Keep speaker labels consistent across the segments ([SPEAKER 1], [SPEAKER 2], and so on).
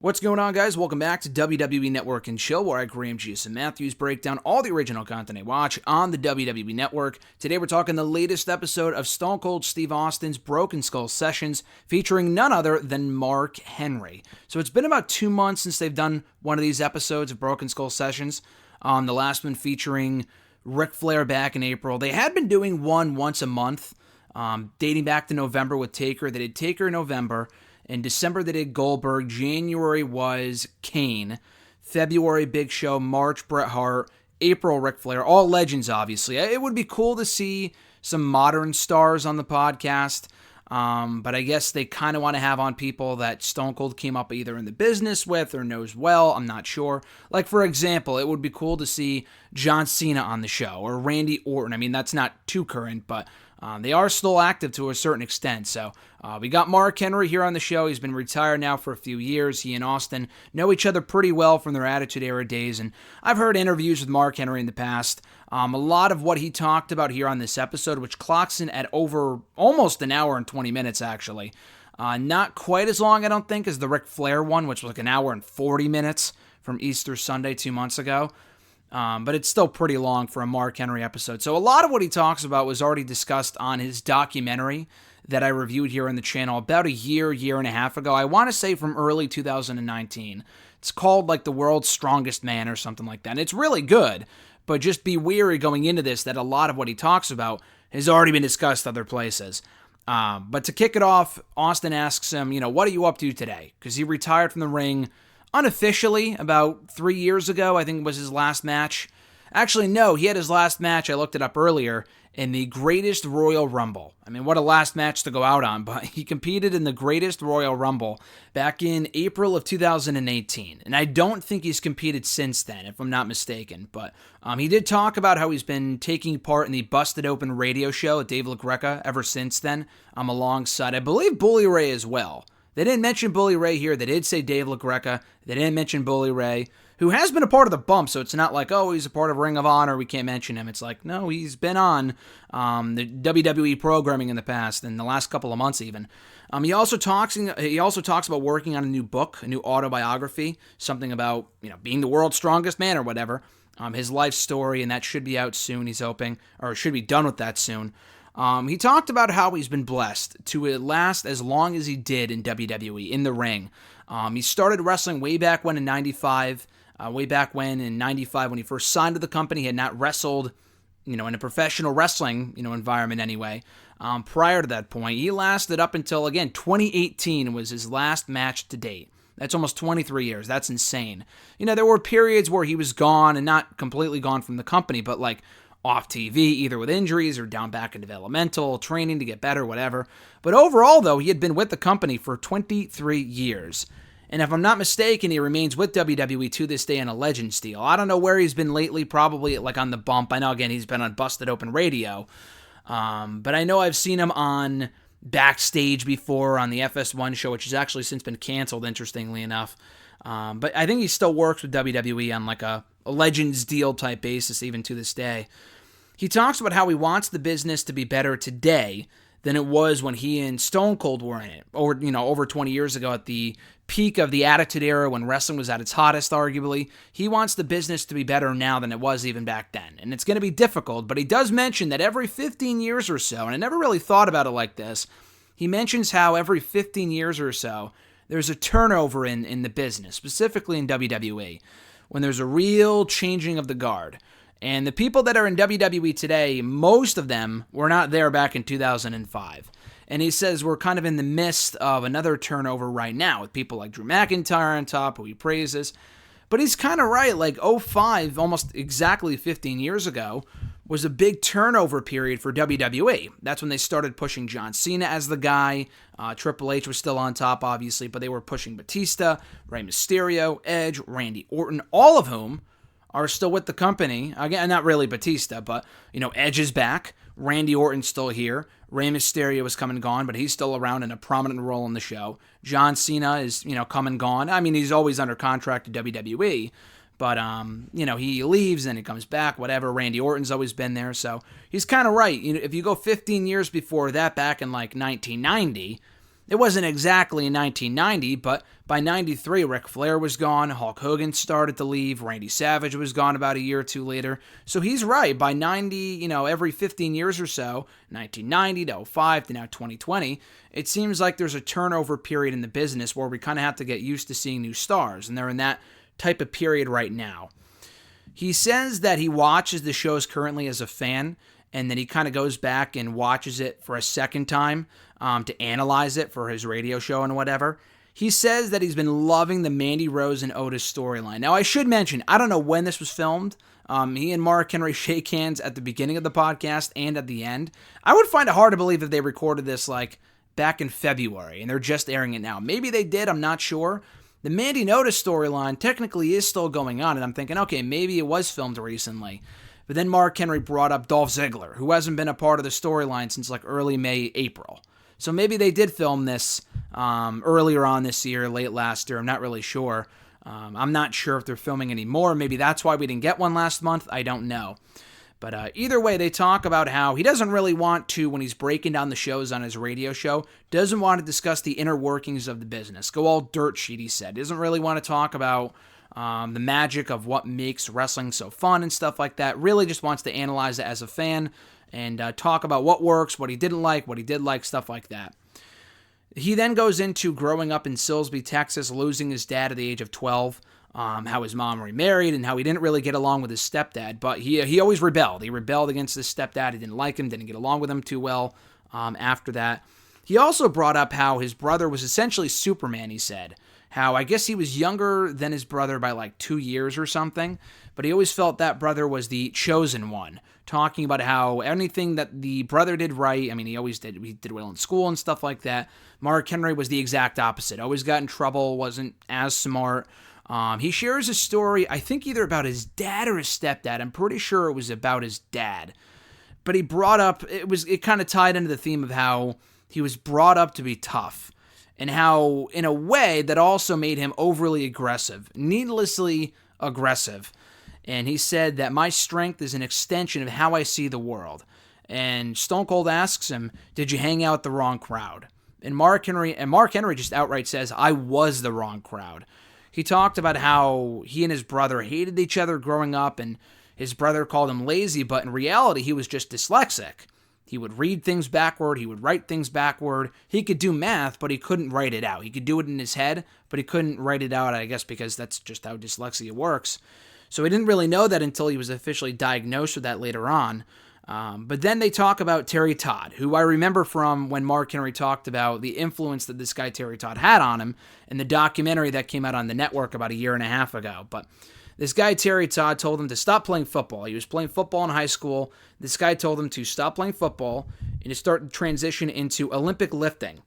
[SPEAKER 1] What's going on, guys? Welcome back to WWE Network and Chill, where I, Graham Jason Matthews, break down all the original content I watch on the WWE Network. Today we're talking the latest episode of Stone Cold Steve Austin's Broken Skull Sessions, featuring none other than Mark Henry. So it's been about 2 months since they've done one of these episodes of Broken Skull Sessions. The last one featuring Ric Flair back in April. They had been doing one once a month, dating back to November with Taker. They did Taker in November. In December, they did Goldberg. January was Kane. February, Big Show. March, Bret Hart. April, Ric Flair. All legends, obviously. It would be cool to see some modern stars on the podcast, but I guess they kind of want to have on people that Stone Cold came up either in the business with or knows well. I'm not sure. Like, for example, it would be cool to see John Cena on the show or Randy Orton. I mean, that's not too current, but they are still active to a certain extent. So we got Mark Henry here on the show. He's been retired now for a few years. He and Austin know each other pretty well from their Attitude Era days, and I've heard interviews with Mark Henry in the past. A lot of what he talked about here on this episode, which clocks in at over almost an hour and 20 minutes, actually. Not quite as long, I don't think, as the Ric Flair one, which was like an hour and 40 minutes from Easter Sunday 2 months ago. But it's still pretty long for a Mark Henry episode. So a lot of what he talks about was already discussed on his documentary that I reviewed here on the channel about a year and a half ago. I want to say from early 2019. It's called like The World's Strongest Man or something like that. And it's really good, but just be wary going into this that a lot of what he talks about has already been discussed other places. But to kick it off, Austin asks him, what are you up to today? Because he retired from the ring unofficially about 3 years ago. I think it was his last match. Actually, no, he had his last match, I looked it up earlier, in the Greatest Royal Rumble. I mean, what a last match to go out on, but he competed in the Greatest Royal Rumble back in April of 2018. And I don't think he's competed since then, if I'm not mistaken. But he did talk about how he's been taking part in the Busted Open radio show with Dave LaGreca ever since then, alongside, I believe, Bully Ray as well. They didn't mention Bully Ray here. They did say Dave LaGreca. They didn't mention Bully Ray, who has been a part of the bump, so it's not like, oh, he's a part of Ring of Honor, we can't mention him. It's like, no, he's been on the WWE programming in the past, in the last couple of months even. He also talks about working on a new book, a new autobiography, something about being the world's strongest man or whatever, his life story, and that should be out soon, he's hoping, or should be done with that soon. He talked about how he's been blessed to last as long as he did in WWE, in the ring. He started wrestling way back when in 95. In 95 when he first signed to the company, he had not wrestled, in a professional wrestling, environment anyway. Prior to that point, he lasted up until, again, 2018 was his last match to date. That's almost 23 years. That's insane. There were periods where he was gone, and not completely gone from the company, but like off TV, either with injuries or down back in developmental, training to get better, whatever. But overall, though, he had been with the company for 23 years. And if I'm not mistaken, he remains with WWE to this day in a Legends deal. I don't know where he's been lately, probably like on the bump. I know, again, he's been on Busted Open Radio. But I know I've seen him on Backstage before on the FS1 show, which has actually since been canceled, interestingly enough. But I think he still works with WWE on like a Legends deal type basis, even to this day. He talks about how he wants the business to be better today than it was when he and Stone Cold were in it, or over 20 years ago at the peak of the Attitude Era when wrestling was at its hottest, arguably. He wants the business to be better now than it was even back then, and it's going to be difficult, but he does mention that every 15 years or so, and I never really thought about it like this, he mentions how every 15 years or so, there's a turnover in the business, specifically in WWE, when there's a real changing of the guard. And the people that are in WWE today, most of them were not there back in 2005. And he says we're kind of in the midst of another turnover right now with people like Drew McIntyre on top, who he praises. But he's kind of right. Like 05, almost exactly 15 years ago, was a big turnover period for WWE. That's when they started pushing John Cena as the guy. Triple H was still on top, obviously, but they were pushing Batista, Rey Mysterio, Edge, Randy Orton, all of whom are still with the company. Again, not really Batista, but, Edge is back. Randy Orton's still here. Rey Mysterio is come and gone, but he's still around in a prominent role in the show. John Cena is, come and gone. I mean, he's always under contract to WWE, but, he leaves and he comes back, whatever. Randy Orton's always been there, so he's kind of right. If you go 15 years before that, back in, like, 1990, It wasn't exactly in 1990, but by 93, Ric Flair was gone, Hulk Hogan started to leave, Randy Savage was gone about a year or two later. So he's right, by 90, every 15 years or so, 1990 to 05 to now 2020, it seems like there's a turnover period in the business where we kind of have to get used to seeing new stars, and they're in that type of period right now. He says that he watches the shows currently as a fan, and then he kind of goes back and watches it for a second time to analyze it for his radio show and whatever. He says that he's been loving the Mandy Rose and Otis storyline. Now, I should mention, I don't know when this was filmed. He and Mark Henry shake hands at the beginning of the podcast and at the end. I would find it hard to believe that they recorded this like back in February and they're just airing it now. Maybe they did, I'm not sure. The Mandy and Otis storyline technically is still going on, and I'm thinking, okay, maybe it was filmed recently. But then Mark Henry brought up Dolph Ziggler, who hasn't been a part of the storyline since like early May, April. So maybe they did film this earlier on this year, late last year. I'm not really sure. I'm not sure if they're filming anymore. Maybe that's why we didn't get one last month. I don't know. But either way, they talk about how he doesn't really want to, when he's breaking down the shows on his radio show, doesn't want to discuss the inner workings of the business. Go all dirt sheet, he said. Doesn't really want to talk about the magic of what makes wrestling so fun and stuff like that. Really just wants to analyze it as a fan and talk about what works, what he didn't like, what he did like, stuff like that. He then goes into growing up in Silsbee, Texas, losing his dad at the age of 12, how his mom remarried, and how he didn't really get along with his stepdad, but he always rebelled. He rebelled against his stepdad. He didn't like him, didn't get along with him too well after that. He also brought up how his brother was essentially Superman, he said. How I guess he was younger than his brother by like 2 years or something, but he always felt that brother was the chosen one, talking about how anything that the brother did right, I mean, he did well in school and stuff like that. Mark Henry was the exact opposite, always got in trouble, wasn't as smart. He shares a story, I think either about his dad or his stepdad. I'm pretty sure it was about his dad. But he brought up, it kind of tied into the theme of how he was brought up to be tough. And how, in a way, that also made him overly aggressive, needlessly aggressive. And he said that my strength is an extension of how I see the world. And Stone Cold asks him, did you hang out with the wrong crowd? And Mark Henry just outright says, I was the wrong crowd. He talked about how he and his brother hated each other growing up, and his brother called him lazy, but in reality, he was just dyslexic. He would read things backward. He would write things backward. He could do math, but he couldn't write it out. He could do it in his head, but he couldn't write it out, I guess, because that's just how dyslexia works. So he didn't really know that until he was officially diagnosed with that later on. But then they talk about Terry Todd, who I remember from when Mark Henry talked about the influence that this guy Terry Todd had on him in the documentary that came out on the network about a year and a half ago. But this guy, Terry Todd, told him to stop playing football. He was playing football in high school. This guy told him to stop playing football and to start to transition into Olympic lifting.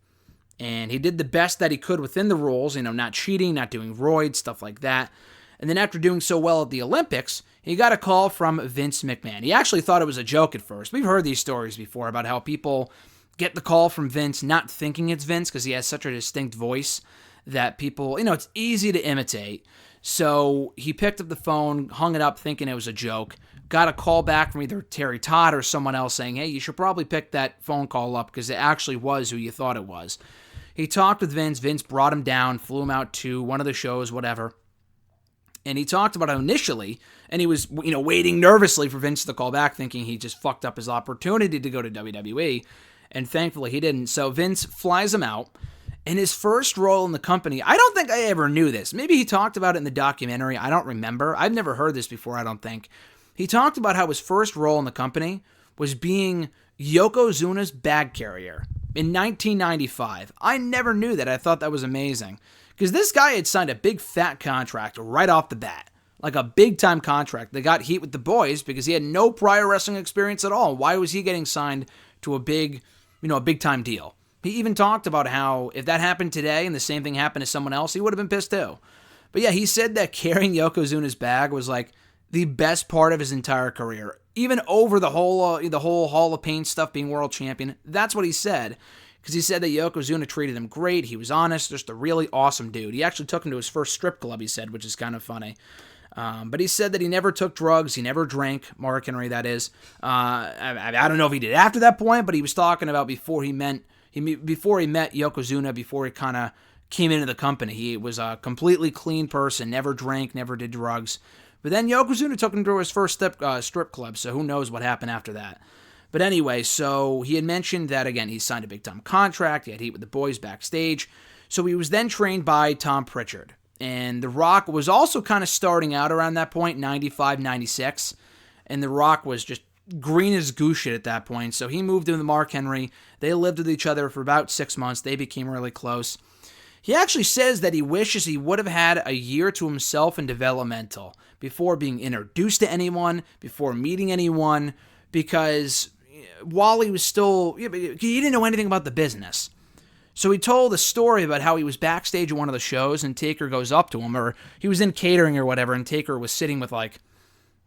[SPEAKER 1] And he did the best that he could within the rules, not cheating, not doing roids, stuff like that. And then after doing so well at the Olympics, he got a call from Vince McMahon. He actually thought it was a joke at first. We've heard these stories before about how people get the call from Vince not thinking it's Vince because he has such a distinct voice that people, it's easy to imitate. So he picked up the phone, hung it up thinking it was a joke, got a call back from either Terry Todd or someone else saying, hey, you should probably pick that phone call up because it actually was who you thought it was. He talked with Vince. Vince brought him down, flew him out to one of the shows, whatever. And he talked about how initially, and he was, waiting nervously for Vince to call back, thinking he just fucked up his opportunity to go to WWE. And thankfully he didn't. So Vince flies him out. And his first role in the company, I don't think I ever knew this. Maybe he talked about it in the documentary. I don't remember. I've never heard this before, I don't think. He talked about how his first role in the company was being Yokozuna's bag carrier in 1995. I never knew that. I thought that was amazing. Because this guy had signed a big fat contract right off the bat. Like a big-time contract. They got heat with the boys because he had no prior wrestling experience at all. Why was he getting signed to a big-time deal? He even talked about how if that happened today and the same thing happened to someone else, he would have been pissed too. But yeah, he said that carrying Yokozuna's bag was like the best part of his entire career. Even over the whole Hall of Pain stuff, being world champion. That's what he said. Because he said that Yokozuna treated him great. He was honest, just a really awesome dude. He actually took him to his first strip club, he said, which is kind of funny. But he said that he never took drugs. He never drank. Mark Henry, that is. I don't know if he did after that point, but he was talking about before he met before he met Yokozuna, before he kind of came into the company, he was a completely clean person, never drank, never did drugs. But then Yokozuna took him to his first strip club, so who knows what happened after that. But anyway, so he had mentioned that, again, he signed a big-time contract, he had heat with the boys backstage, so he was then trained by Tom Pritchard. And The Rock was also kind of starting out around that point, 95, 96, and The Rock was just green as goose shit at that point, so he moved in with Mark Henry. They lived with each other for about 6 months. They became really close. He actually says that he wishes he would have had a year to himself in developmental before being introduced to anyone, before meeting anyone, because while he was still, he didn't know anything about the business. So he told a story about how he was backstage at one of the shows and Taker goes up to him, or he was in catering or whatever, and Taker was sitting with like,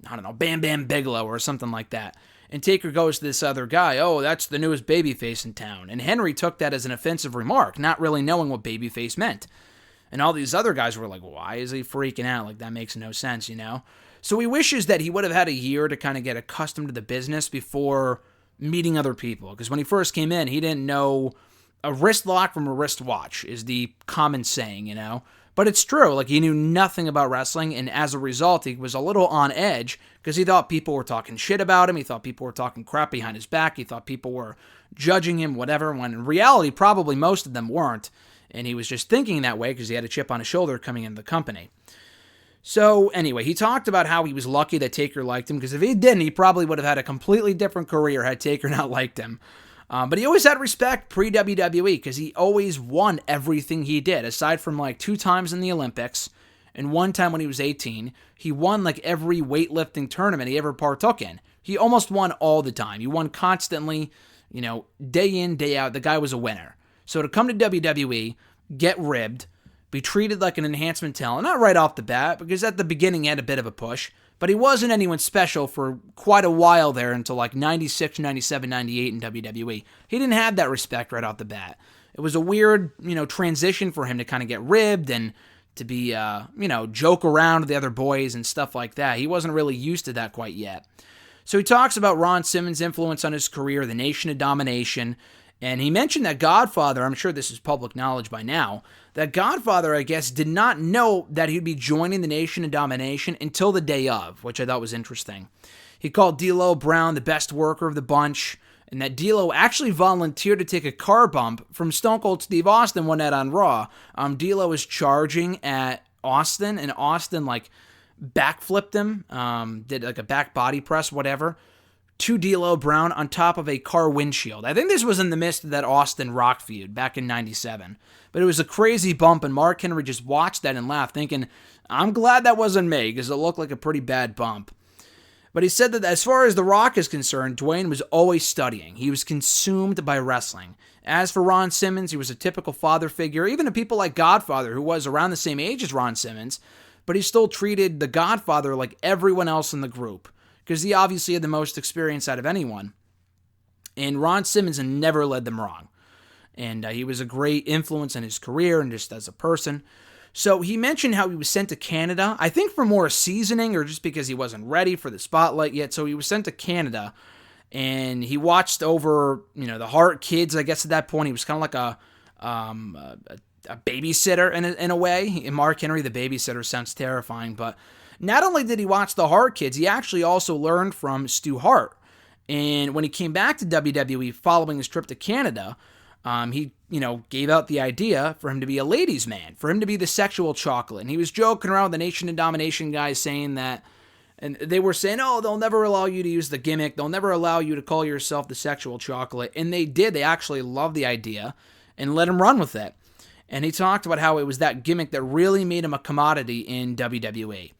[SPEAKER 1] I don't know, Bam Bam Bigelow or something like that. And Taker goes to this other guy, oh, that's the newest babyface in town. And Henry took that as an offensive remark, not really knowing what babyface meant. And all these other guys were like, why is he freaking out? Like, that makes no sense, you know? So he wishes that he would have had a year to kind of get accustomed to the business before meeting other people. Because when he first came in, he didn't know a wrist lock from a wrist watch is the common saying, you know? But it's true, like he knew nothing about wrestling, and as a result, he was a little on edge because he thought people were talking shit about him, he thought people were talking crap behind his back, he thought people were judging him, whatever, when in reality, probably most of them weren't, and he was just thinking that way because he had a chip on his shoulder coming into the company. So anyway, he talked about how he was lucky that Taker liked him, because if he didn't, he probably would have had a completely different career had Taker not liked him. But he always had respect pre-WWE because he always won everything he did. Aside from like 2 times in the Olympics and 1 time when he was 18, he won like every weightlifting tournament he ever partook in. He almost won all the time. He won constantly, you know, day in, day out. The guy was a winner. So to come to WWE, get ribbed, be treated like an enhancement talent, not right off the bat, because at the beginning he had a bit of a push, but he wasn't anyone special for quite a while there until like 96, 97, 98 in WWE. He didn't have that respect right off the bat. It was a weird, you know, transition for him to kind of get ribbed and to be, you know, joke around with the other boys and stuff like that. He wasn't really used to that quite yet. So he talks about Ron Simmons' influence on his career, the Nation of Domination, and he mentioned that Godfather, I'm sure this is public knowledge by now, that Godfather, I guess, did not know that he'd be joining the Nation of Domination until the day of, which I thought was interesting. He called D'Lo Brown the best worker of the bunch, and that D'Lo actually volunteered to take a car bump from Stone Cold Steve Austin one night on Raw. D'Lo was charging at Austin, and Austin, like, backflipped him, did like a back body press, whatever, to D'Lo Brown on top of a car windshield. I think this was in the midst of that Austin Rock feud back in 97. But it was a crazy bump, and Mark Henry just watched that and laughed, thinking, I'm glad that wasn't me, because it looked like a pretty bad bump. But he said that as far as The Rock is concerned, Dwayne was always studying. He was consumed by wrestling. As for Ron Simmons, he was a typical father figure, even to people like Godfather, who was around the same age as Ron Simmons, but he still treated the Godfather like everyone else in the group, because he obviously had the most experience out of anyone. And Ron Simmons never led them wrong. And he was a great influence in his career and just as a person. So he mentioned how he was sent to Canada, I think for more seasoning or just because he wasn't ready for the spotlight yet. So he was sent to Canada, and he watched over, you know, the Hart kids. I guess at that point he was kind of like a babysitter in a way. And Mark Henry, the babysitter, sounds terrifying, but not only did he watch the Hart kids, he actually also learned from Stu Hart. And when he came back to WWE following his trip to Canada, he, you know, gave out the idea for him to be a ladies' man, for him to be the sexual chocolate. And he was joking around with the Nation of Domination guys saying that, and they were saying, oh, they'll never allow you to use the gimmick. They'll never allow you to call yourself the sexual chocolate. And they did. They actually loved the idea and let him run with it. And he talked about how it was that gimmick that really made him a commodity in WWE.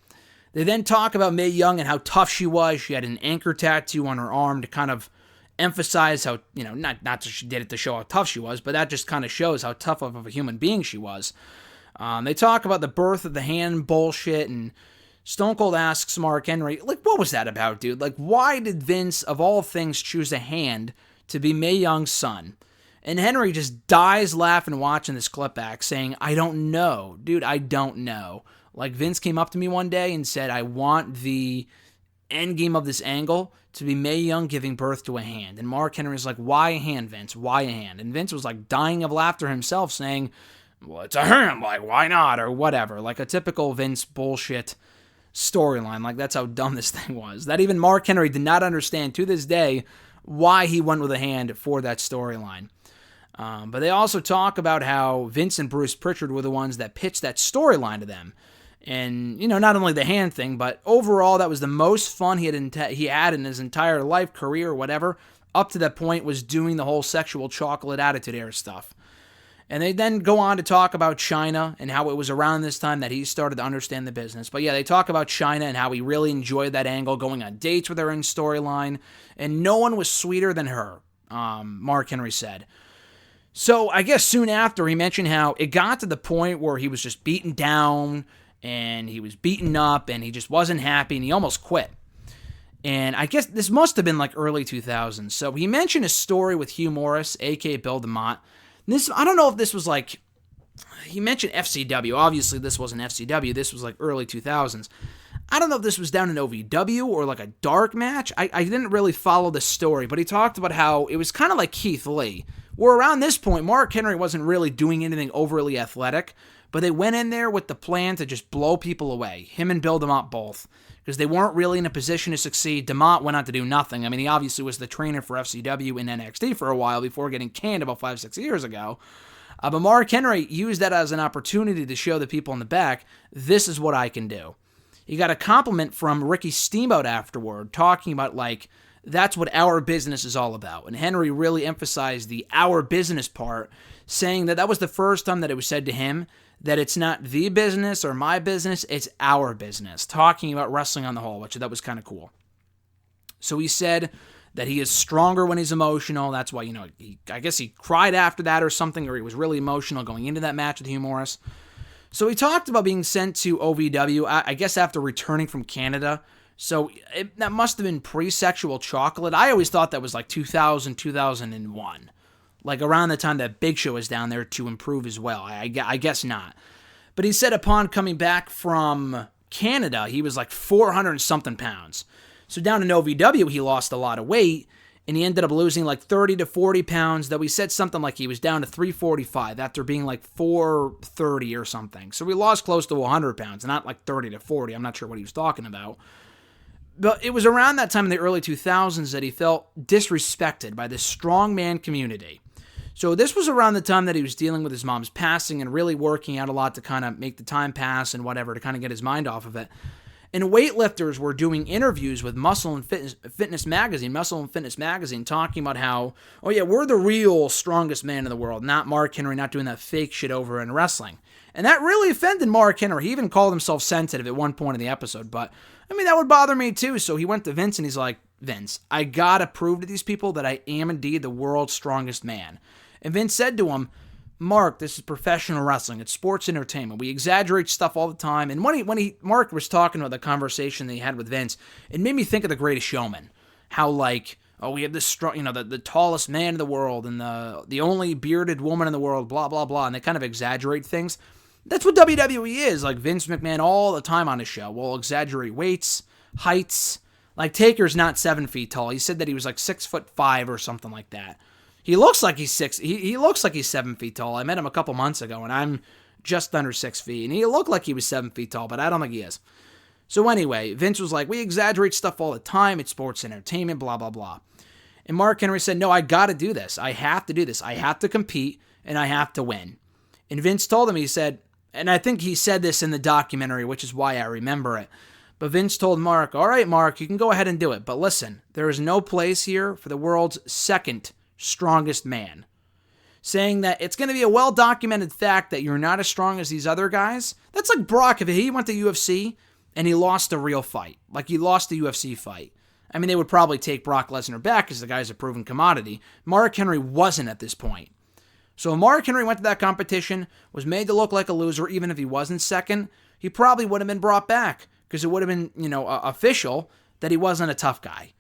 [SPEAKER 1] They then talk about Mae Young and how tough she was. She had an anchor tattoo on her arm to kind of emphasize how, you know, not that she did it to show how tough she was, but that just kind of shows how tough of a human being she was. They talk about the birth of the hand bullshit, and Stone Cold asks Mark Henry, like, what was that about, dude? Like, why did Vince, of all things, choose a hand to be Mae Young's son? And Henry just dies laughing watching this clip back, saying, I don't know. Dude, I don't know. Like, Vince came up to me one day and said, I want the end game of this angle to be Mae Young giving birth to a hand. And Mark Henry's like, why a hand, Vince? Why a hand? And Vince was like dying of laughter himself, saying, well, it's a hand, like, why not? Or whatever. Like a typical Vince bullshit storyline. Like, that's how dumb this thing was. That even Mark Henry did not understand to this day why he went with a hand for that storyline. But they also talk about how Vince and Bruce Pritchard were the ones that pitched that storyline to them. And, not only the hand thing, but overall, that was the most fun he had in his entire life, career, or whatever, up to that point, was doing the whole sexual chocolate attitude era stuff. And they then go on to talk about China and how it was around this time that he started to understand the business. But yeah, they talk about China and how he really enjoyed that angle, going on dates with her in storyline, and no one was sweeter than her, Mark Henry said. So I guess soon after, he mentioned how it got to the point where he was just beaten down, and he was beaten up, and he just wasn't happy, and he almost quit. And I guess this must have been like early 2000s. So he mentioned a story with Hugh Morris, a.k.a. Bill DeMott. This, I don't know if this was like, he mentioned FCW. Obviously, this wasn't FCW. This was like early 2000s. I don't know if this was down in OVW or like a dark match. I didn't really follow the story, but he talked about how it was kind of like Keith Lee, where around this point, Mark Henry wasn't really doing anything overly athletic, but they went in there with the plan to just blow people away, him and Bill DeMott both, because they weren't really in a position to succeed. DeMott went on to do nothing. I mean, he obviously was the trainer for FCW and NXT for a while before getting canned about 5-6 years ago. But Mark Henry used that as an opportunity to show the people in the back, this is what I can do. He got a compliment from Ricky Steamboat afterward, talking about, like, that's what our business is all about. And Henry really emphasized the our business part, saying that that was the first time that it was said to him that it's not the business or my business, it's our business, talking about wrestling on the whole, which that was kind of cool. So he said that he is stronger when he's emotional. That's why, I guess he cried after that or something, or he was really emotional going into that match with Hugh Morris. So he talked about being sent to OVW, I guess after returning from Canada. So that must have been pre-sexual chocolate. I always thought that was like 2000, 2001. Like around the time that Big Show was down there to improve as well. I guess not. But he said upon coming back from Canada, he was like 400 and something pounds. So down in OVW, he lost a lot of weight, and he ended up losing like 30 to 40 pounds, though he said something like he was down to 345 after being like 430 or something. So he lost close to 100 pounds, not like 30 to 40. I'm not sure what he was talking about. But it was around that time in the early 2000s that he felt disrespected by this strongman community. So this was around the time that he was dealing with his mom's passing and really working out a lot to kind of make the time pass and whatever, to kind of get his mind off of it. And weightlifters were doing interviews with Muscle and Fitness Magazine, talking about how, oh yeah, we're the real strongest man in the world, not Mark Henry, not doing that fake shit over in wrestling. And that really offended Mark Henry. He even called himself sensitive at one point in the episode, but I mean, that would bother me too. So he went to Vince and he's like, Vince, I gotta prove to these people that I am indeed the world's strongest man. And Vince said to him, Mark, this is professional wrestling. It's sports entertainment. We exaggerate stuff all the time. And when Mark was talking about the conversation that he had with Vince, it made me think of The Greatest Showman. How, like, oh, we have this strong, the tallest man in the world and the only bearded woman in the world, blah, blah, blah. And they kind of exaggerate things. That's what WWE is. Like, Vince McMahon all the time on his show will exaggerate weights, heights. Like, Taker's not 7 feet tall. He said that he was like 6'5" or something like that. He looks like he's he looks like he's 7 feet tall. I met him a couple months ago, and I'm just under 6 feet. And he looked like he was 7 feet tall, but I don't think he is. So anyway, Vince was like, we exaggerate stuff all the time. It's sports entertainment, blah, blah, blah. And Mark Henry said, no, I got to do this. I have to do this. I have to compete, and I have to win. And Vince told him, he said, and I think he said this in the documentary, which is why I remember it. But Vince told Mark, all right, Mark, you can go ahead and do it. But listen, there is no place here for the world's second strongest man. Saying that it's going to be a well-documented fact that you're not as strong as these other guys. That's like Brock, if he went to UFC and he lost a real fight. Like he lost a UFC fight. I mean, they would probably take Brock Lesnar back because the guy's a proven commodity. Mark Henry wasn't at this point. So if Mark Henry went to that competition, was made to look like a loser, even if he wasn't second, he probably would have been brought back because it would have been, official that he wasn't a tough guy.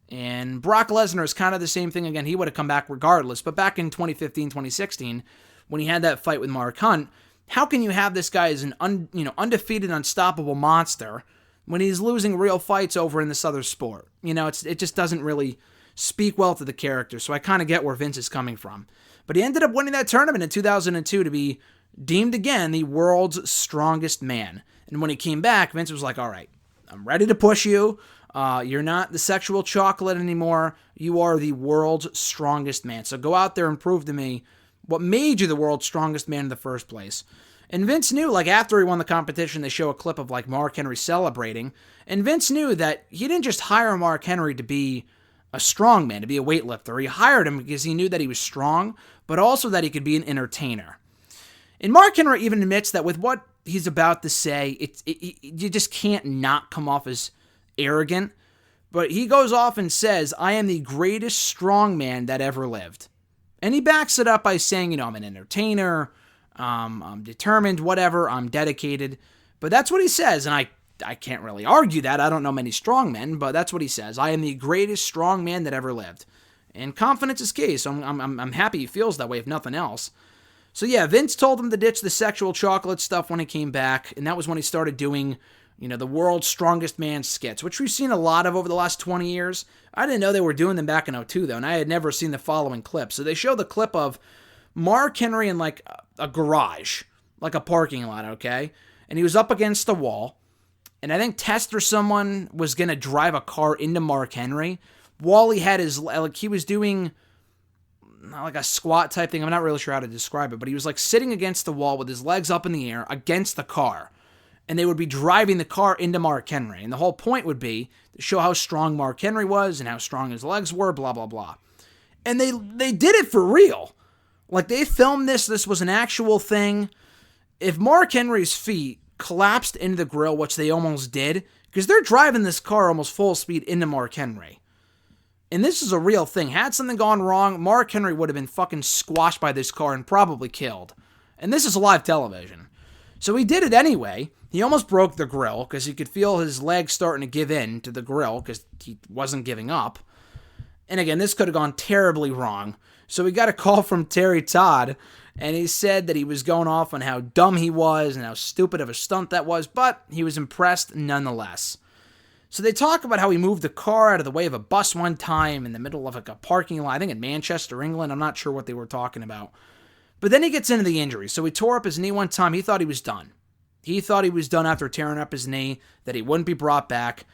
[SPEAKER 1] And Brock Lesnar is kind of the same thing again. He would have come back regardless. But back in 2015, 2016, when he had that fight with Mark Hunt, how can you have this guy as an undefeated, unstoppable monster when he's losing real fights over in this other sport. It just doesn't really speak well to the character, so I kind of get where Vince is coming from. But he ended up winning that tournament in 2002 to be deemed again the world's strongest man. And when he came back, Vince was like, all right, I'm ready to push you. You're not the sexual chocolate anymore. You are the world's strongest man. So go out there and prove to me what made you the world's strongest man in the first place. And Vince knew, after he won the competition, they show a clip of, Mark Henry celebrating. And Vince knew that he didn't just hire Mark Henry to be a strong man, to be a weightlifter. He hired him because he knew that he was strong, but also that he could be an entertainer. And Mark Henry even admits that with what he's about to say, you just can't not come off as arrogant. But he goes off and says, I am the greatest strong man that ever lived. And he backs it up by saying, I'm an entertainer, I'm determined, whatever, I'm dedicated. But that's what he says, and I can't really argue that. I don't know many strong men, but that's what he says. I am the greatest strong man that ever lived. And confidence is key, so I'm happy he feels that way, if nothing else. So yeah, Vince told him to ditch the sexual chocolate stuff when he came back, and that was when he started doing, the world's strongest man skits, which we've seen a lot of over the last 20 years. I didn't know they were doing them back in 2002, though, and I had never seen the following clip. So they show the clip of Mark Henry in, a garage, a parking lot, okay? And he was up against the wall, and I think Test or someone was going to drive a car into Mark Henry while he had his, he was doing a squat type thing. I'm not really sure how to describe it, but he was sitting against the wall with his legs up in the air against the car. And they would be driving the car into Mark Henry. And the whole point would be to show how strong Mark Henry was and how strong his legs were, blah, blah, blah. And they did it for real. They filmed this. This was an actual thing. If Mark Henry's feet collapsed into the grill, which they almost did, because they're driving this car almost full speed into Mark Henry. And this is a real thing. Had something gone wrong, Mark Henry would have been fucking squashed by this car and probably killed. And this is live television. So he did it anyway. He almost broke the grill because he could feel his legs starting to give in to the grill because he wasn't giving up. And again, this could have gone terribly wrong. So we got a call from Terry Todd, and he said that he was going off on how dumb he was and how stupid of a stunt that was, but he was impressed nonetheless. So they talk about how he moved the car out of the way of a bus one time in the middle of a parking lot, I think in Manchester, England. I'm not sure what they were talking about. But then he gets into the injury. So he tore up his knee one time. He thought he was done. He thought he was done after tearing up his knee, that he wouldn't be brought back.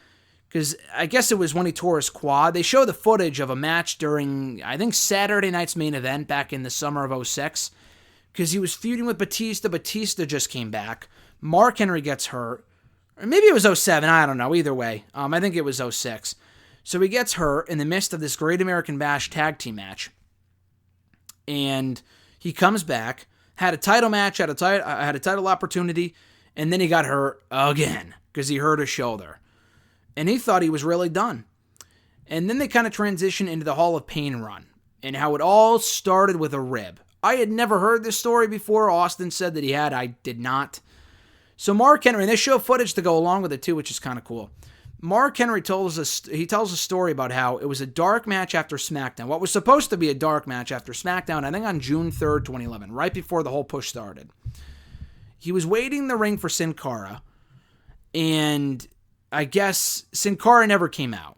[SPEAKER 1] Because I guess it was when he tore his quad. They show the footage of a match during, I think, Saturday night's main event back in the summer of 2006. Because he was feuding with Batista. Batista just came back. Mark Henry gets hurt. Or maybe it was 2007. I don't know. Either way. I think it was 2006. So he gets hurt in the midst of this Great American Bash tag team match. And he comes back. Had a title match. Had a title opportunity. And then he got hurt again. Because he hurt his shoulder. And he thought he was really done. And then they kind of transition into the Hall of Pain run. And how it all started with a rib. I had never heard this story before. Austin said that he had. I did not. So Mark Henry, and they show footage to go along with it too, which is kind of cool. Mark Henry tells a story about how it was a dark match after SmackDown. What was supposed to be a dark match after SmackDown, I think on June 3rd, 2011, right before the whole push started. He was waiting in the ring for Sin Cara, and I guess Sin Cara never came out.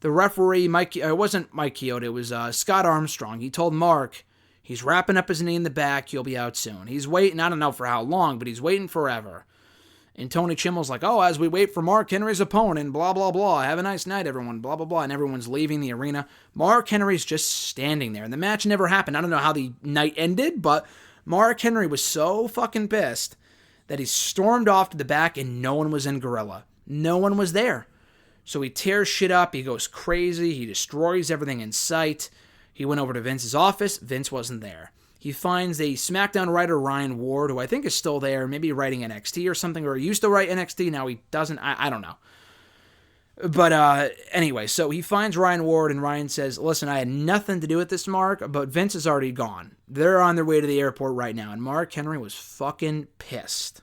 [SPEAKER 1] The referee, it wasn't Mike Chioda, it was Scott Armstrong. He told Mark, he's wrapping up his knee in the back, he'll be out soon. He's waiting, I don't know for how long, but he's waiting forever. And Tony Chimmel's like, oh, as we wait for Mark Henry's opponent, blah, blah, blah. Have a nice night, everyone, blah, blah, blah. And everyone's leaving the arena. Mark Henry's just standing there. And the match never happened. I don't know how the night ended, but Mark Henry was so fucking pissed that he stormed off to the back and no one was in Gorilla. No one was there. So he tears shit up. He goes crazy. He destroys everything in sight. He went over to Vince's office. Vince wasn't there. He finds a SmackDown writer, Ryan Ward, who I think is still there, maybe writing NXT or something, or he used to write NXT, now he doesn't, I don't know. But anyway, so he finds Ryan Ward, and Ryan says, listen, I had nothing to do with this, Mark, but Vince is already gone. They're on their way to the airport right now, and Mark Henry was fucking pissed.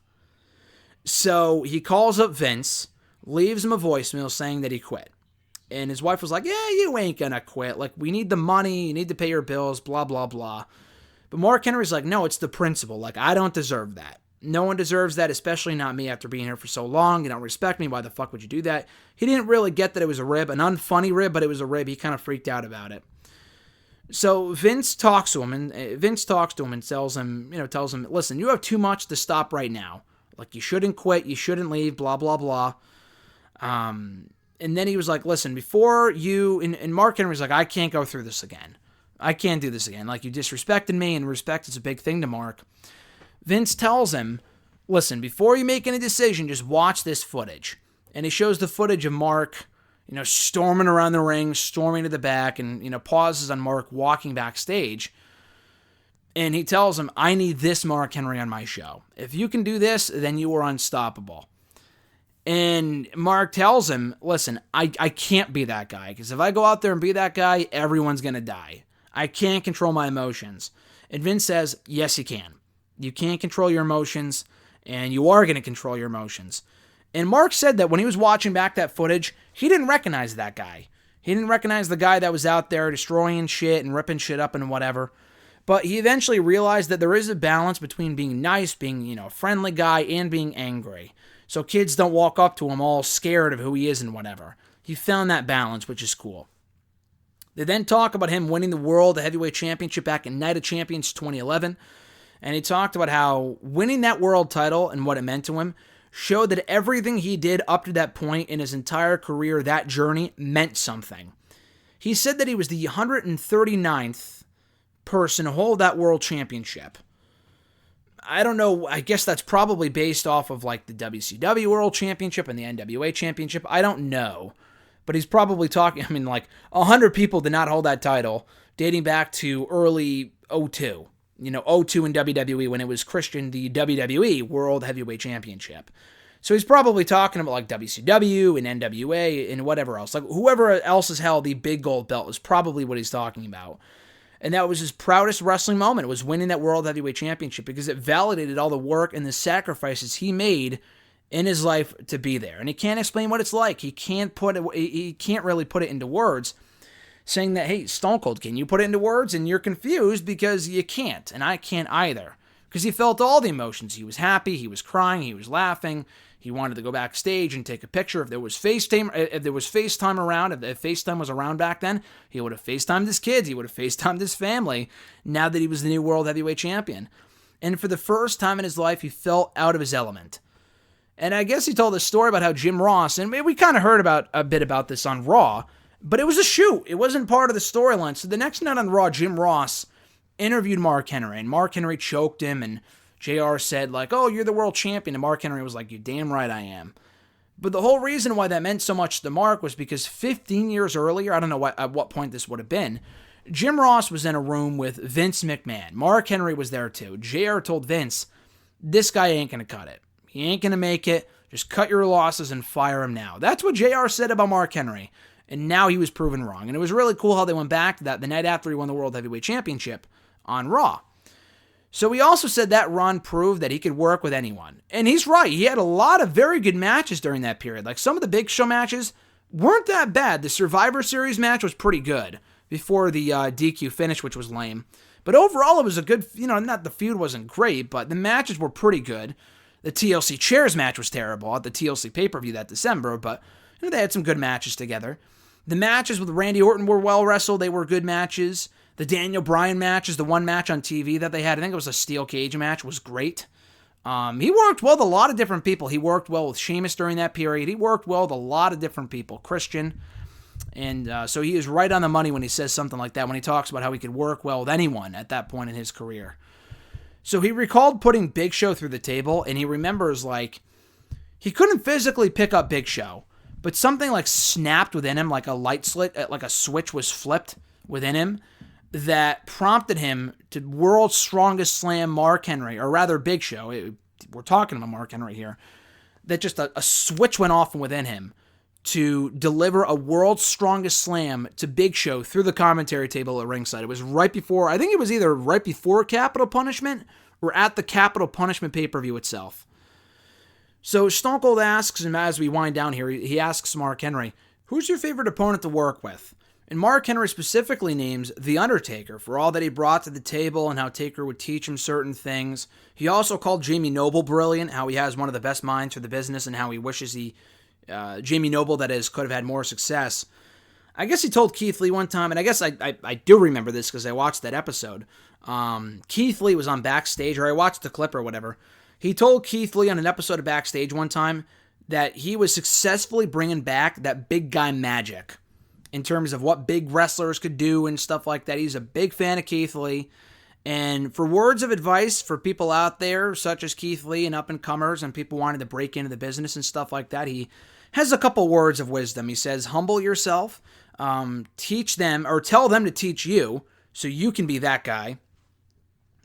[SPEAKER 1] So he calls up Vince, leaves him a voicemail saying that he quit. And his wife was like, yeah, you ain't gonna quit. Like, we need the money, you need to pay your bills, blah, blah, blah. But Mark Henry's like, no, it's the principle. Like, I don't deserve that. No one deserves that, especially not me after being here for so long. You don't respect me. Why the fuck would you do that? He didn't really get that it was a rib, an unfunny rib, but it was a rib. He kind of freaked out about it. So Vince talks to him and tells him, listen, you have too much to stop right now. Like, you shouldn't quit, you shouldn't leave, blah, blah, blah. And then he was like, listen, before you, and Mark Henry's like, I can't go through this again. I can't do this again. Like, you disrespected me, and respect is a big thing to Mark. Vince tells him, listen, before you make any decision, just watch this footage. And he shows the footage of Mark, storming around the ring, storming to the back, and, pauses on Mark walking backstage. And he tells him, I need this Mark Henry on my show. If you can do this, then you are unstoppable. And Mark tells him, listen, I can't be that guy, because if I go out there and be that guy, everyone's going to die. I can't control my emotions. And Vince says, yes, you can. You can't control your emotions, and you are going to control your emotions. And Mark said that when he was watching back that footage, he didn't recognize that guy. He didn't recognize the guy that was out there destroying shit and ripping shit up and whatever. But he eventually realized that there is a balance between being nice, being, a friendly guy, and being angry. So kids don't walk up to him all scared of who he is and whatever. He found that balance, which is cool. They then talk about him winning the World Heavyweight Championship back in Night of Champions 2011. And he talked about how winning that world title and what it meant to him showed that everything he did up to that point in his entire career, that journey, meant something. He said that he was the 139th person to hold that world championship. I don't know, I guess that's probably based off of like the WCW World Championship and the NWA Championship. I don't know. But he's probably talking, 100 people did not hold that title dating back to early 02. 02 in WWE when it was Christian, the WWE World Heavyweight Championship. So he's probably talking about like WCW and NWA and whatever else. Like whoever else has held the big gold belt is probably what he's talking about. And that was his proudest wrestling moment, was winning that World Heavyweight Championship, because it validated all the work and the sacrifices he made in his life to be there. And he can't explain what it's like. He can't really put it into words, saying that, hey, Stone Cold, can you put it into words? And you're confused because you can't, and I can't either. Because he felt all the emotions. He was happy, he was crying, he was laughing, he wanted to go backstage and take a picture. If there was FaceTime around, if FaceTime was around back then, he would have FaceTimed his kids, he would have FaceTimed his family, now that he was the new World Heavyweight Champion. And for the first time in his life, he felt out of his element. And I guess he told a story about how Jim Ross, and we kind of heard a bit about this on Raw, but it was a shoot. It wasn't part of the storyline. So the next night on Raw, Jim Ross interviewed Mark Henry, and Mark Henry choked him, and JR said, like, oh, you're the world champion. And Mark Henry was like, you're damn right I am. But the whole reason why that meant so much to Mark was because 15 years earlier, I don't know at what point this would have been, Jim Ross was in a room with Vince McMahon. Mark Henry was there too. JR told Vince, this guy ain't going to cut it. He ain't going to make it. Just cut your losses and fire him now. That's what JR said about Mark Henry. And now he was proven wrong. And it was really cool how they went back to that the night after he won the World Heavyweight Championship on Raw. So he also said that run proved that he could work with anyone. And he's right. He had a lot of very good matches during that period. Like some of the Big Show matches weren't that bad. The Survivor Series match was pretty good before the DQ finish, which was lame. But overall, it was a good, not the feud wasn't great, but the matches were pretty good. The TLC Chairs match was terrible at the TLC pay-per-view that December, but they had some good matches together. The matches with Randy Orton were well wrestled. They were good matches. The Daniel Bryan match is the one match on TV that they had. I think it was a steel cage match. Was great. He worked well with a lot of different people. He worked well with Sheamus during that period. He worked well with a lot of different people. Christian. And so he is right on the money when he says something like that, when he talks about how he could work well with anyone at that point in his career. So he recalled putting Big Show through the table, and he remembers, he couldn't physically pick up Big Show, but something snapped within him, like a light slit, like a switch was flipped within him, that prompted him to World's Strongest Slam Mark Henry, or rather Big Show. We're talking about Mark Henry here. That just a switch went off within him to deliver a World's Strongest Slam to Big Show through the commentary table at ringside. It was right before, I think it was either right before Capital Punishment or at the Capital Punishment pay-per-view itself. So Stone Cold asks him, as we wind down here, he asks Mark Henry, who's your favorite opponent to work with? And Mark Henry specifically names The Undertaker for all that he brought to the table and how Taker would teach him certain things. He also called Jamie Noble brilliant, how he has one of the best minds for the business and how he wishes Jamie Noble, that is, could have had more success. I guess he told Keith Lee one time, and I guess I do remember this because I watched that episode. Keith Lee was on Backstage, or I watched the clip or whatever. He told Keith Lee on an episode of Backstage one time that he was successfully bringing back that big guy magic in terms of what big wrestlers could do and stuff like that. He's a big fan of Keith Lee. And for words of advice for people out there, such as Keith Lee and up-and-comers and people wanting to break into the business and stuff like that, he has a couple words of wisdom. He says, humble yourself, teach them, or tell them to teach you so you can be that guy,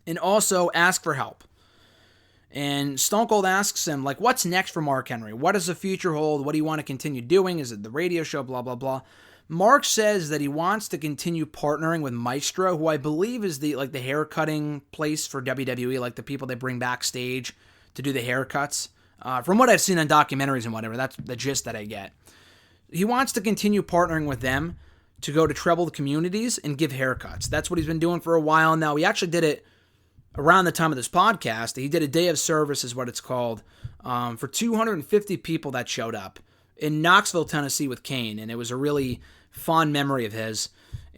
[SPEAKER 1] and also ask for help. And Stone Cold asks him, like, what's next for Mark Henry? What does the future hold? What do you want to continue doing? Is it the radio show? Blah, blah, blah. Mark says that he wants to continue partnering with Maestro, who I believe is the hair cutting place for WWE, like the people they bring backstage to do the haircuts. From what I've seen on documentaries and whatever, that's the gist that I get. He wants to continue partnering with them to go to troubled communities and give haircuts. That's what he's been doing for a while now. He actually did it around the time of this podcast. He did a day of service, is what it's called, for 250 people that showed up in Knoxville, Tennessee with Kane, and it was a really fond memory of his.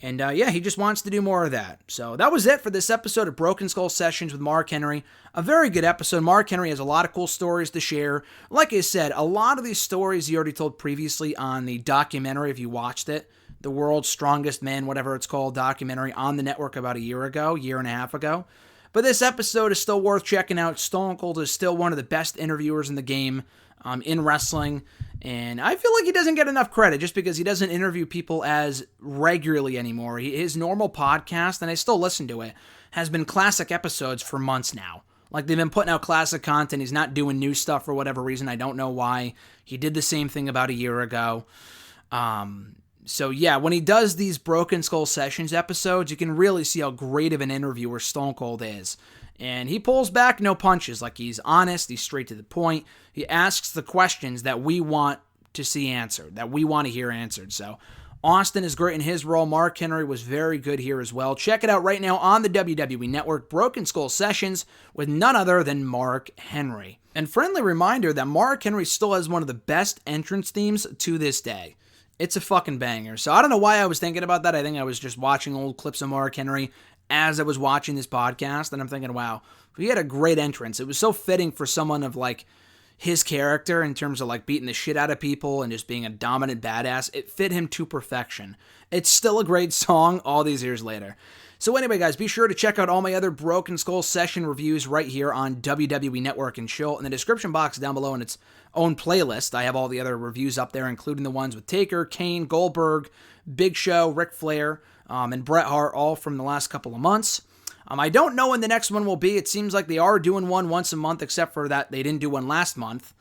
[SPEAKER 1] And he just wants to do more of that. So that was it for this episode of Broken Skull Sessions with Mark Henry. A very good episode. Mark Henry has a lot of cool stories to share. Like I said, a lot of these stories he already told previously on the documentary, if you watched it, the World's Strongest Man, whatever it's called, documentary on the network about a year and a half ago. But this episode is still worth checking out. Stone Cold is still one of the best interviewers in the game in wrestling. And I feel like he doesn't get enough credit just because he doesn't interview people as regularly anymore. His normal podcast, and I still listen to it, has been classic episodes for months now. Like, they've been putting out classic content. He's not doing new stuff for whatever reason. I don't know why. He did the same thing about a year ago. So yeah, when he does these Broken Skull Sessions episodes, you can really see how great of an interviewer Stone Cold is. And he pulls back no punches. Like, he's honest, he's straight to the point. He asks the questions that we want to see answered, that we want to hear answered. So Austin is great in his role. Mark Henry was very good here as well. Check it out right now on the WWE Network, Broken Skull Sessions with none other than Mark Henry. And friendly reminder that Mark Henry still has one of the best entrance themes to this day. It's a fucking banger. So I don't know why I was thinking about that. I think I was just watching old clips of Mark Henry as I was watching this podcast, and I'm thinking, wow, he had a great entrance. It was so fitting for someone of, like, his character in terms of, like, beating the shit out of people and just being a dominant badass. It fit him to perfection. It's still a great song all these years later. So anyway, guys, be sure to check out all my other Broken Skull session reviews right here on WWE Network and Chill in the description box down below in its own playlist. I have all the other reviews up there, including the ones with Taker, Kane, Goldberg, Big Show, Ric Flair, and Bret Hart, all from the last couple of months. I don't know when the next one will be. It seems like they are doing one once a month, except for that they didn't do one last month.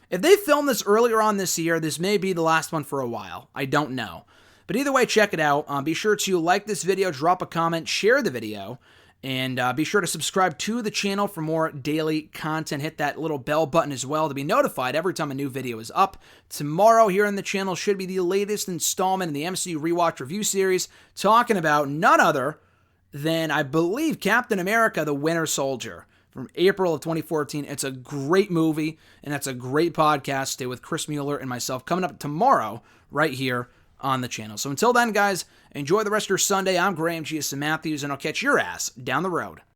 [SPEAKER 1] If they filmed this earlier on this year, this may be the last one for a while. I don't know. But either way, check it out. Be sure to like this video, drop a comment, share the video, and be sure to subscribe to the channel for more daily content. Hit that little bell button as well to be notified every time a new video is up. Tomorrow here on the channel should be the latest installment in the MCU Rewatch Review Series, talking about none other than, I believe, Captain America, the Winter Soldier from April of 2014. It's a great movie, and it's a great podcast. Stay with Chris Mueller and myself coming up tomorrow right here on the channel. So until then, guys, enjoy the rest of your Sunday. I'm Graham G. Matthews, and I'll catch your ass down the road.